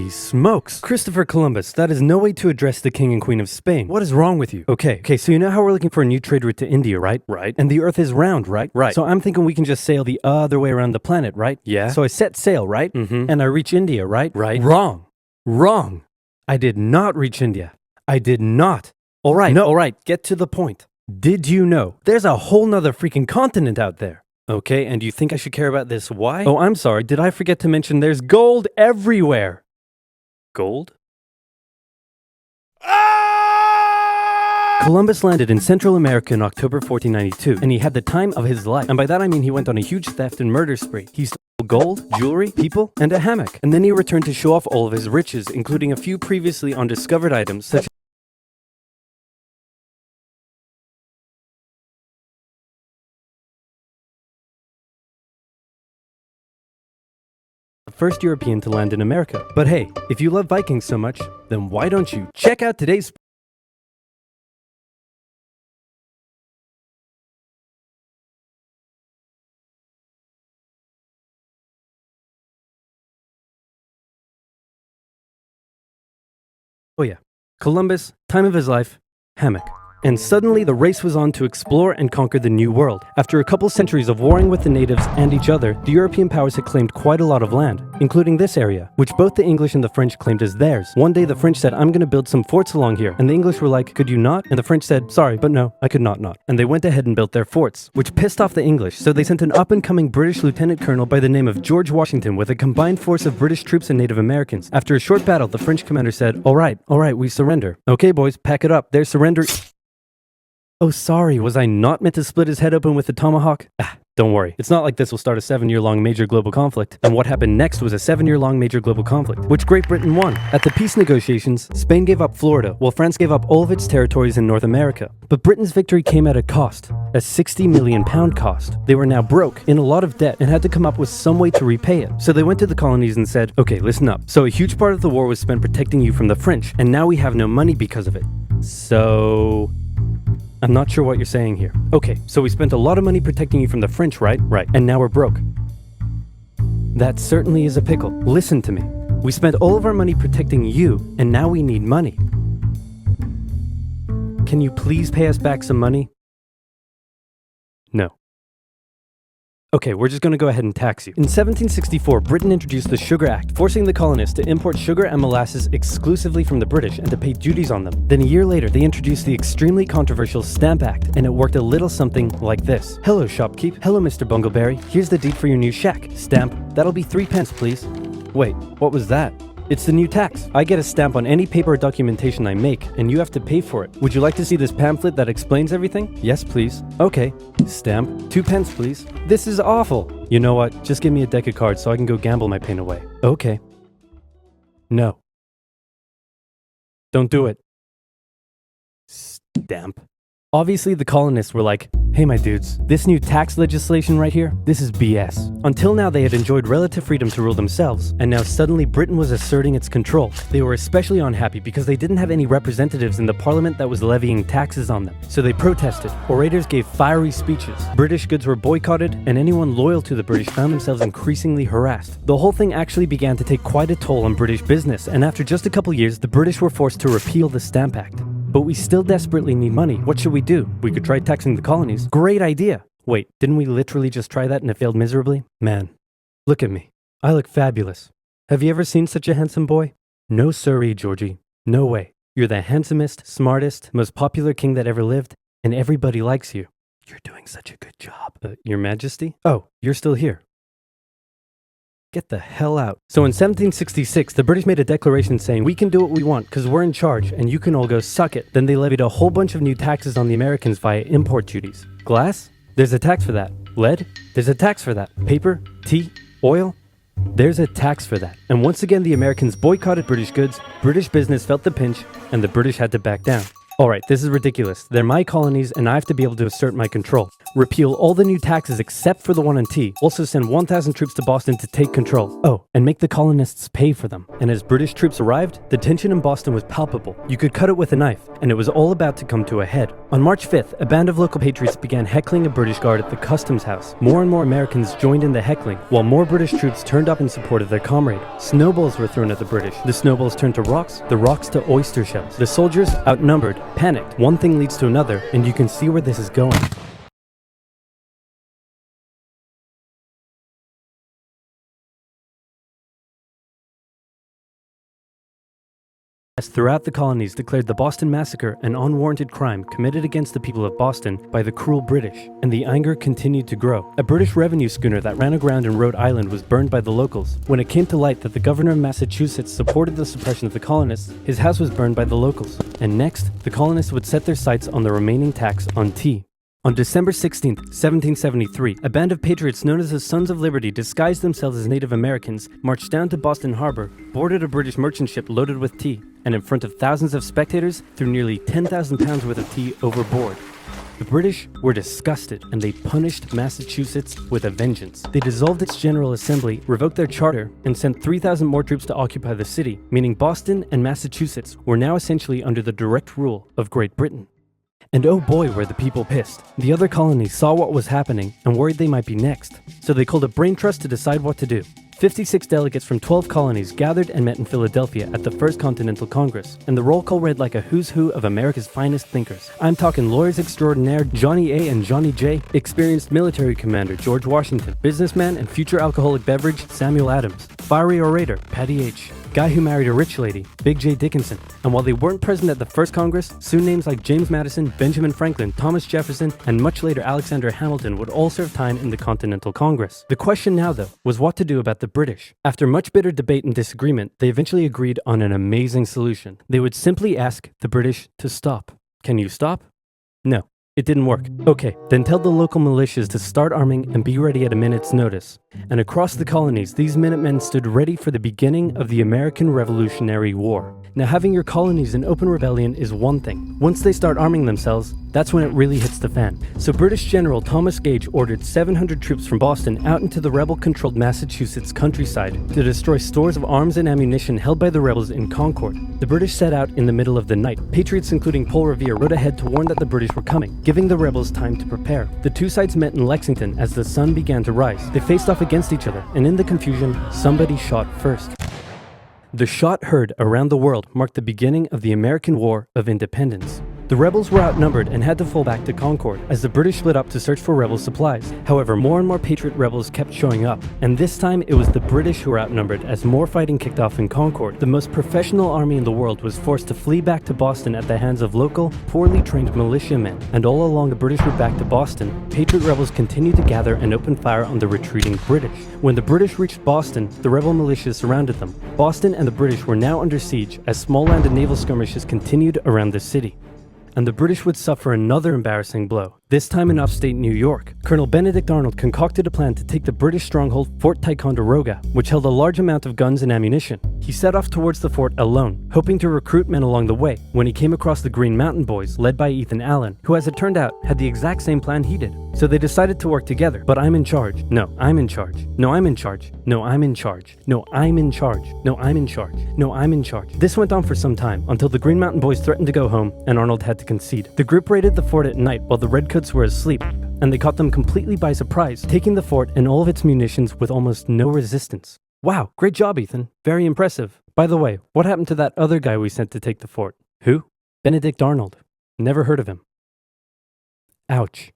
Smokes. Christopher Columbus, that is no way to address the King and Queen of Spain. What is wrong with you? Okay, so you know how we're looking for a new trade route to India, right? Right. And the Earth is round, right? Right. So I'm thinking we can just sail the other way around the planet, right? Yeah. So I set sail, right? And I reach India, right? Right. Wrong. I did not reach India. I did not. All right, get to the point. Did you know there's a whole nother freaking continent out there? Okay, and you think I should care about this? Why? Oh, I'm sorry, did I forget to mention there's gold everywhere? Gold? Columbus landed in Central America in October 1492, and he had the time of his life. And by that I mean he went on a huge theft and murder spree. He stole gold, jewelry, people, and a hammock. And then he returned to show off all of his riches, including a few previously undiscovered items such as the first European to land in America. But hey, if you love Vikings so much, then why don't you check out today's Oh yeah, Columbus, time of his life, hammock. And suddenly the race was on to explore and conquer the New World. After a couple centuries of warring with the natives and each other, the European powers had claimed quite a lot of land, including this area, which both the English and the French claimed as theirs. One day the French said, I'm gonna build some forts along here. And the English were like, could you not? And the French said, sorry, but no, I could not. And they went ahead and built their forts, which pissed off the English, so they sent an up-and-coming British lieutenant colonel by the name of George Washington with a combined force of British troops and Native Americans. After a short battle, the French commander said, all right, we surrender. Okay, boys, pack it up. They're surrendering. Oh, sorry, was I not meant to split his head open with a tomahawk? Don't worry. It's not like this will start a 7-year-long major global conflict. And what happened next was a 7-year-long major global conflict, which Great Britain won. At the peace negotiations, Spain gave up Florida, while France gave up all of its territories in North America. But Britain's victory came at a cost, a £60 million cost. They were now broke, in a lot of debt, and had to come up with some way to repay it. So they went to the colonies and said, okay, listen up. So a huge part of the war was spent protecting you from the French, and now we have no money because of it. So I'm not sure what you're saying here. Okay, so we spent a lot of money protecting you from the French, right? Right. And now we're broke. That certainly is a pickle. Listen to me. We spent all of our money protecting you, and now we need money. Can you please pay us back some money? No. Okay, we're just gonna go ahead and tax you. In 1764, Britain introduced the Sugar Act, forcing the colonists to import sugar and molasses exclusively from the British and to pay duties on them. Then a year later, they introduced the extremely controversial Stamp Act, and it worked a little something like this. Hello, shopkeep. Hello, Mr. Bungleberry. Here's the deed for your new shack. Stamp. That'll be 3 pence, please. Wait, what was that? It's the new tax. I get a stamp on any paper or documentation I make, and you have to pay for it. Would you like to see this pamphlet that explains everything? Yes, please. Okay. Stamp. 2 pence, please. This is awful. You know what? Just give me a deck of cards so I can go gamble my pain away. Okay. No. Don't do it. Stamp. Obviously, the colonists were like, hey my dudes, this new tax legislation right here, this is BS. Until now they had enjoyed relative freedom to rule themselves, and now suddenly Britain was asserting its control. They were especially unhappy because they didn't have any representatives in the parliament that was levying taxes on them. So they protested, orators gave fiery speeches, British goods were boycotted, and anyone loyal to the British found themselves increasingly harassed. The whole thing actually began to take quite a toll on British business, and after just a couple years, the British were forced to repeal the Stamp Act. But we still desperately need money. What should we do? We could try taxing the colonies. Great idea. Wait, didn't we literally just try that and it failed miserably? Man, look at me. I look fabulous. Have you ever seen such a handsome boy? No siree, Georgie. No way. You're the handsomest, smartest, most popular king that ever lived, and everybody likes you. You're doing such a good job. Your Majesty? Oh, you're still here. Get the hell out. So in 1766, the British made a declaration saying, we can do what we want because we're in charge and you can all go suck it. Then they levied a whole bunch of new taxes on the Americans via import duties. Glass? There's a tax for that. Lead? There's a tax for that. Paper? Tea? Oil? There's a tax for that. And once again, the Americans boycotted British goods, British business felt the pinch, and the British had to back down. Alright, this is ridiculous. They're my colonies and I have to be able to assert my control. repeal all the new taxes except for the one on tea, also send 1,000 troops to Boston to take control. Oh, and make the colonists pay for them. And as British troops arrived, the tension in Boston was palpable. You could cut it with a knife, and it was all about to come to a head. On March 5th, a band of local patriots began heckling a British guard at the customs house. More and more Americans joined in the heckling, while more British troops turned up in support of their comrade. Snowballs were thrown at the British. The snowballs turned to rocks, the rocks to oyster shells. The soldiers, outnumbered, panicked. One thing leads to another, and you can see where this is going. Throughout the colonies declared the Boston Massacre an unwarranted crime committed against the people of Boston by the cruel British, and the anger continued to grow. A British revenue schooner that ran aground in Rhode Island was burned by the locals. When it came to light that the governor of Massachusetts supported the suppression of the colonists, his house was burned by the locals. And next, the colonists would set their sights on the remaining tax on tea. On December 16, 1773, a band of patriots known as the Sons of Liberty disguised themselves as Native Americans, marched down to Boston Harbor, boarded a British merchant ship loaded with tea, and in front of thousands of spectators, threw nearly 10,000 pounds worth of tea overboard. The British were disgusted, and they punished Massachusetts with a vengeance. They dissolved its General Assembly, revoked their charter, and sent 3,000 more troops to occupy the city, meaning Boston and Massachusetts were now essentially under the direct rule of Great Britain. And oh boy, were the people pissed. The other colonies saw what was happening and worried they might be next. So they called a brain trust to decide what to do. 56 delegates from 12 colonies gathered and met in Philadelphia at the First Continental Congress, and the roll call read like a who's who of America's finest thinkers. I'm talking lawyers extraordinaire Johnny A and Johnny J, experienced military commander George Washington, businessman and future alcoholic beverage Samuel Adams, fiery orator Patty H, guy who married a rich lady, Big J. Dickinson. And while they weren't present at the first Congress, soon names like James Madison, Benjamin Franklin, Thomas Jefferson, and much later Alexander Hamilton would all serve time in the Continental Congress. The question now, though, was what to do about the British. After much bitter debate and disagreement, they eventually agreed on an amazing solution. They would simply ask the British to stop. Can you stop? No. It didn't work. Okay, then tell the local militias to start arming and be ready at a minute's notice. And across the colonies, these Minutemen stood ready for the beginning of the American Revolutionary War. Now, having your colonies in open rebellion is one thing. Once they start arming themselves, that's when it really hits the fan. So British General Thomas Gage ordered 700 troops from Boston out into the rebel-controlled Massachusetts countryside to destroy stores of arms and ammunition held by the rebels in Concord. The British set out in the middle of the night. Patriots including Paul Revere rode ahead to warn that the British were coming, giving the rebels time to prepare. The two sides met in Lexington as the sun began to rise. They faced off against each other, and in the confusion, somebody shot first. The shot heard around the world marked the beginning of the American War of Independence. The rebels were outnumbered and had to fall back to Concord as the British split up to search for rebel supplies. However, more and more Patriot rebels kept showing up, and this time it was the British who were outnumbered as more fighting kicked off in Concord. The most professional army in the world was forced to flee back to Boston at the hands of local, poorly trained militiamen. And all along the British route back to Boston, Patriot rebels continued to gather and open fire on the retreating British. When the British reached Boston, the rebel militias surrounded them. Boston and the British were now under siege as small land and naval skirmishes continued around the city. And the British would suffer another embarrassing blow, this time in upstate New York. Colonel Benedict Arnold concocted a plan to take the British stronghold Fort Ticonderoga, which held a large amount of guns and ammunition. He set off towards the fort alone, hoping to recruit men along the way, when he came across the Green Mountain Boys, led by Ethan Allen, who as it turned out, had the exact same plan he did. So they decided to work together. But I'm in charge. No, I'm in charge. No, I'm in charge. No, I'm in charge. No, I'm in charge. No, I'm in charge. No, I'm in charge. This went on for some time, until the Green Mountain Boys threatened to go home, and Arnold had to concede. The group raided the fort at night while the Redcoats were asleep, and they caught them completely by surprise, taking the fort and all of its munitions with almost no resistance. Wow, great job, Ethan. Very impressive. By the way, what happened to that other guy we sent to take the fort? Who? Benedict Arnold. Never heard of him. Ouch.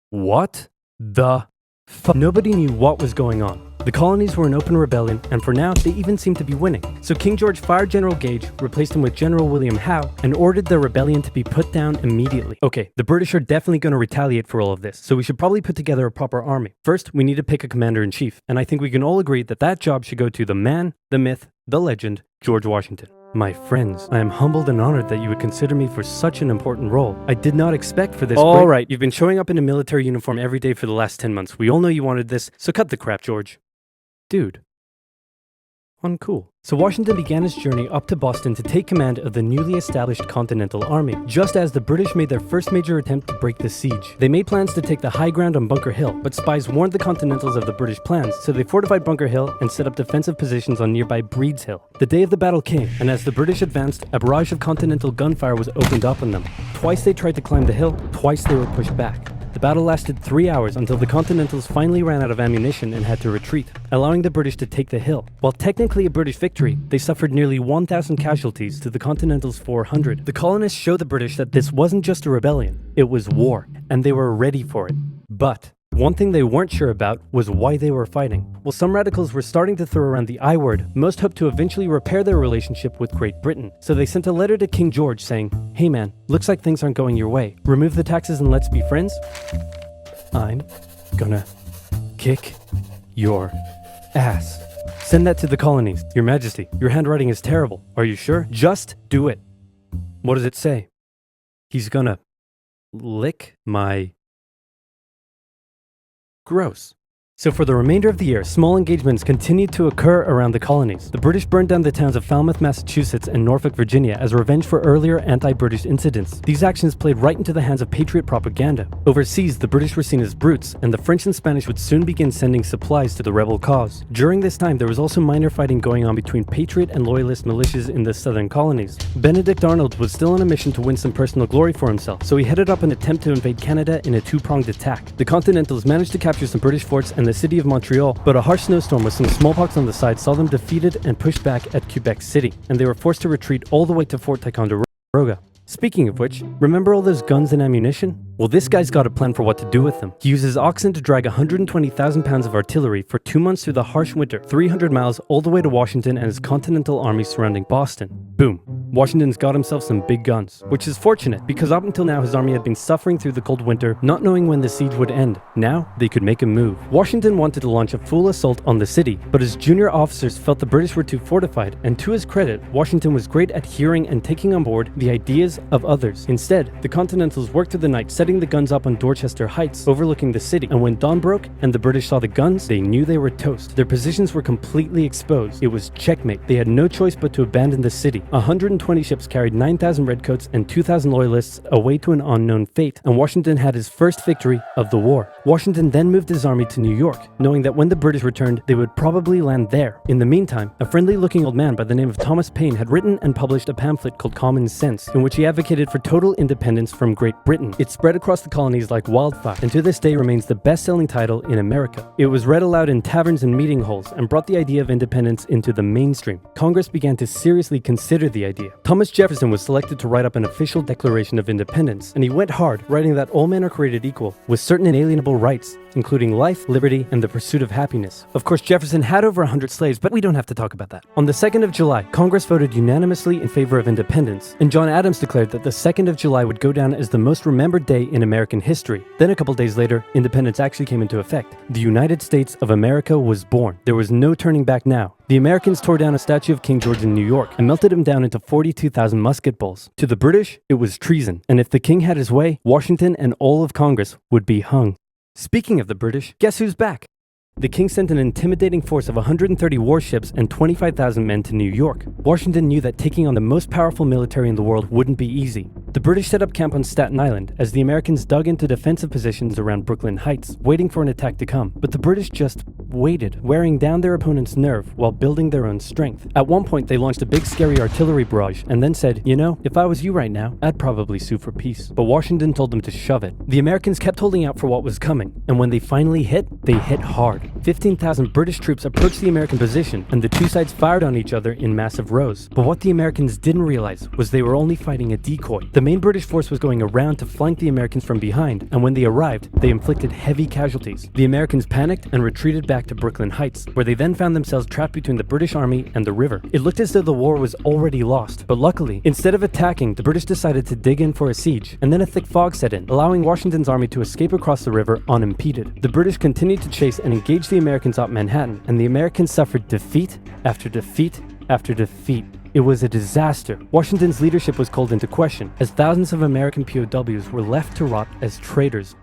What the fuck? Nobody knew what was going on. The colonies were in open rebellion, and for now, they even seemed to be winning. So King George fired General Gage, replaced him with General William Howe, and ordered the rebellion to be put down immediately. Okay, the British are definitely going to retaliate for all of this, so we should probably put together a proper army. First, we need to pick a commander-in-chief, and I think we can all agree that that job should go to the man, the myth, the legend, George Washington. My friends, I am humbled and honored that you would consider me for such an important role. I did not expect for this. All right, you've been showing up in a military uniform every day for the last 10 months. We all know you wanted this, so cut the crap, George. Dude. Uncool. So Washington began his journey up to Boston to take command of the newly established Continental Army, just as the British made their first major attempt to break the siege. They made plans to take the high ground on Bunker Hill, but spies warned the Continentals of the British plans, so they fortified Bunker Hill and set up defensive positions on nearby Breed's Hill. The day of the battle came, and as the British advanced, a barrage of Continental gunfire was opened up on them. Twice they tried to climb the hill, twice they were pushed back. The battle lasted 3 hours until the Continentals finally ran out of ammunition and had to retreat, allowing the British to take the hill. While technically a British victory, they suffered nearly 1,000 casualties to the Continentals' 400. The colonists showed the British that this wasn't just a rebellion, it was war, and they were ready for it. But one thing they weren't sure about was why they were fighting. While some radicals were starting to throw around the I word, most hoped to eventually repair their relationship with Great Britain. So they sent a letter to King George saying, "Hey man, looks like things aren't going your way. Remove the taxes and let's be friends. I'm gonna kick your ass." Send that to the colonies. Your Majesty, your handwriting is terrible. Are you sure? Just do it. What does it say? He's gonna lick my... Gross. So for the remainder of the year, small engagements continued to occur around the colonies. The British burned down the towns of Falmouth, Massachusetts and Norfolk, Virginia as revenge for earlier anti-British incidents. These actions played right into the hands of patriot propaganda. Overseas, the British were seen as brutes, and the French and Spanish would soon begin sending supplies to the rebel cause. During this time, there was also minor fighting going on between patriot and loyalist militias in the southern colonies. Benedict Arnold was still on a mission to win some personal glory for himself, so he headed up an attempt to invade Canada in a two-pronged attack. The Continentals managed to capture some British forts and the city of Montreal, but a harsh snowstorm with some smallpox on the side saw them defeated and pushed back at Quebec City, and they were forced to retreat all the way to Fort Ticonderoga. Speaking of which, remember all those guns and ammunition? Well, this guy's got a plan for what to do with them. He uses oxen to drag 120,000 pounds of artillery for 2 months through the harsh winter, 300 miles all the way to Washington and his Continental Army surrounding Boston. Boom. Washington's got himself some big guns, which is fortunate because up until now his army had been suffering through the cold winter, not knowing when the siege would end. Now, they could make a move. Washington wanted to launch a full assault on the city, but his junior officers felt the British were too fortified, and to his credit, Washington was great at hearing and taking on board the ideas of others. Instead, the Continentals worked through the night setting the guns up on Dorchester Heights, overlooking the city, and when dawn broke and the British saw the guns, they knew they were toast. Their positions were completely exposed. It was checkmate. They had no choice but to abandon the city. 120 ships carried 9,000 redcoats and 2,000 loyalists away to an unknown fate, and Washington had his first victory of the war. Washington then moved his army to New York, knowing that when the British returned, they would probably land there. In the meantime, a friendly-looking old man by the name of Thomas Paine had written and published a pamphlet called Common Sense, in which he advocated for total independence from Great Britain. It spread across the colonies like wildfire, and to this day remains the best-selling title in America. It was read aloud in taverns and meeting halls, and brought the idea of independence into the mainstream. Congress began to seriously consider the idea. Thomas Jefferson was selected to write up an official Declaration of Independence, and he went hard, writing that all men are created equal, with certain inalienable rights, including life, liberty, and the pursuit of happiness. Of course, Jefferson had over 100 slaves, but we don't have to talk about that. On the 2nd of July, Congress voted unanimously in favor of independence, and John Adams declared that the 2nd of July would go down as the most remembered day in American history. Then a couple days later, independence actually came into effect. The United States of America was born. There was no turning back now. The Americans tore down a statue of King George in New York and melted him down into 42,000 musket balls. To the British, it was treason, and if the king had his way, Washington and all of Congress would be hung. Speaking of the British, guess who's back? The king sent an intimidating force of 130 warships and 25,000 men to New York. Washington knew that taking on the most powerful military in the world wouldn't be easy. The British set up camp on Staten Island as the Americans dug into defensive positions around Brooklyn Heights, waiting for an attack to come. But the British just waited, wearing down their opponent's nerve while building their own strength. At one point, they launched a big scary artillery barrage and then said, "You know, if I was you right now, I'd probably sue for peace." But Washington told them to shove it. The Americans kept holding out for what was coming, and when they finally hit, they hit hard. 15,000 British troops approached the American position, and the two sides fired on each other in massive rows. But what the Americans didn't realize was they were only fighting a decoy. The main British force was going around to flank the Americans from behind, and when they arrived, they inflicted heavy casualties. The Americans panicked and retreated back to Brooklyn Heights, where they then found themselves trapped between the British army and the river. It looked as though the war was already lost, but luckily, instead of attacking, the British decided to dig in for a siege, and then a thick fog set in, allowing Washington's army to escape across the river unimpeded. The British continued to chase and engage the Americans up Manhattan, and the Americans suffered defeat after defeat after defeat. It was a disaster. Washington's leadership was called into question, as thousands of American POWs were left to rot as traitors.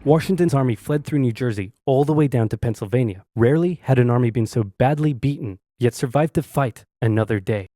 Washington's army fled through New Jersey all the way down to Pennsylvania. Rarely had an army been so badly beaten yet survived to fight another day.